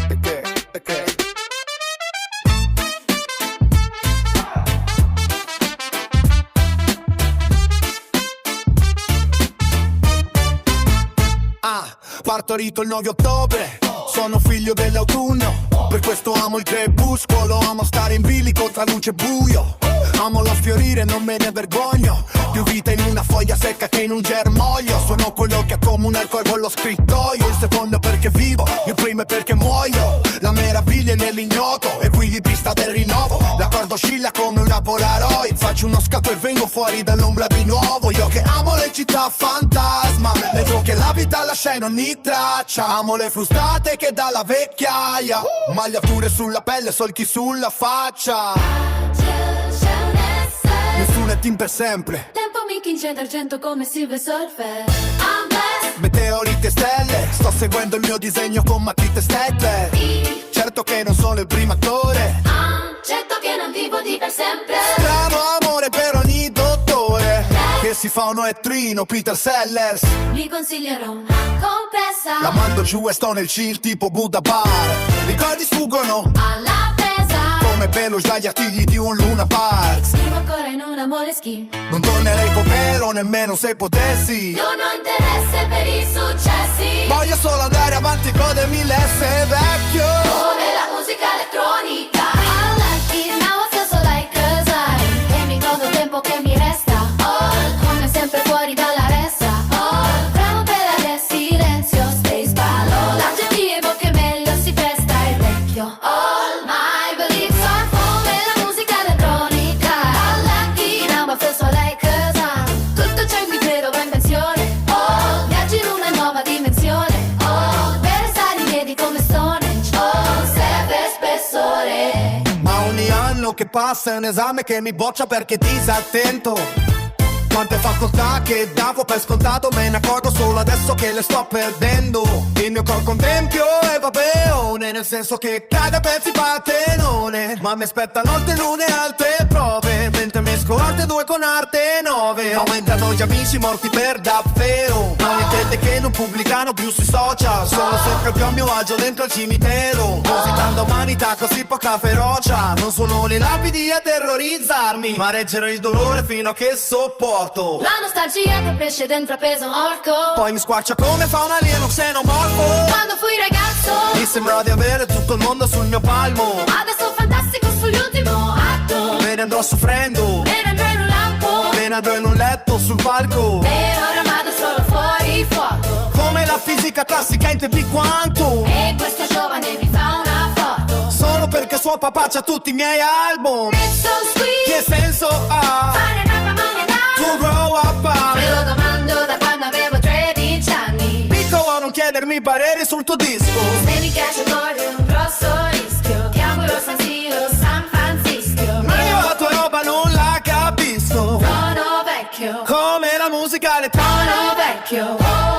Perché? Partorito il 9 ottobre, sono figlio dell'autunno, per questo amo il crepuscolo, amo stare in bilico tra luce e buio, amo la fiorire, non me ne vergogno, più vita in una foglia secca che in un germoglio, sono quello che accomuna il col con lo scrittoio, il secondo perché vivo, il primo è perché muoio, la meraviglia è nell'ignoto, equilibrista del rinnovo, la corda oscilla come una Polaroid, faccio uno scatto e vengo fuori dall'ombra di nuovo, io che amo le città fantasma, vedo che la vita lascia in ogni traccia, amo le frustate che dà la vecchiaia, magliature sulla pelle, solchi sulla faccia, nessuno è team per sempre, tempo mica in centro argento come Silver Surfer. I'm blessed, meteorite e stelle, sto seguendo il mio disegno con matite stelle, certo che non sono il primo attore, certo che non vivo di per sempre. strano amore per ogni dottore, che si fa un elettrino, Peter Sellers, Mi consiglierò una compressa la mando giù e sto nel chill tipo Buddha Bar, ricordi sfuggono alla presa, come peluche dagli artigli di un Luna Park, scrivo ancora in una Moleskine. non tornerei con vero nemmeno se potessi, Non ho interesse per i successi, voglio solo andare avanti, godermi l'essere vecchio, come la musica elettronica. I like it, now I feel so like a sign. E mi godo il tempo che mi resta, come sempre fuori dalla ressa, bravo per avere silenzio, space ballo, l'aggettivo che meglio si presta è vecchio. All my beliefs are come la musica elettronica. I like it, now I feel so like a sign. Tutto ciò in cui credo va in pensione, viaggio in una nuova dimensione, per restare in piedi come Stone Age, serve spessore. ma ogni anno che passa è un esame che mi boccia perché disattento. Quante facoltà che davo per scontato me ne accorgo solo adesso che le sto perdendo. Il mio cor contempio e vabeone, nel senso che caga a pezzi pattenone, ma mi aspettano alte lune e altre prove, mentre mesco arte 2 con arte 9. Aumentano gli amici morti per davvero, non intende che non pubblicano più sui social, sono sempre più a mio agio dentro al cimitero, così tanta umanità, così poca ferocia. Non sono le lapidi a terrorizzarmi, ma reggere il dolore fino a che sopporto. La nostalgia che cresce dentro a peso morco, Poi mi squarcia come fa un alieno xenomorfo. quando fui ragazzo Mi sembra di avere tutto il mondo sul mio palmo, adesso fantastico sull'ultimo atto, me ne andrò soffrendo, me ne andrò in un lampo, me ne andrò in un letto sul palco, per ora vado solo fuori fuoco, come la fisica classica in tempi quanto, e questo giovane mi fa una foto. solo perché suo papà c'ha tutti i miei album. It's so sweet, Che senso ha fare una mamma to grow up? me lo domando da quando avevo 13 anni. Piccolo, non chiedermi pareri sul tuo disco, Se mi piace corri un grosso rischio, ti auguro San Siro, San Francisco. ma io la tua roba non la capisco, Sono vecchio, come la musica elettronica. sono vecchio.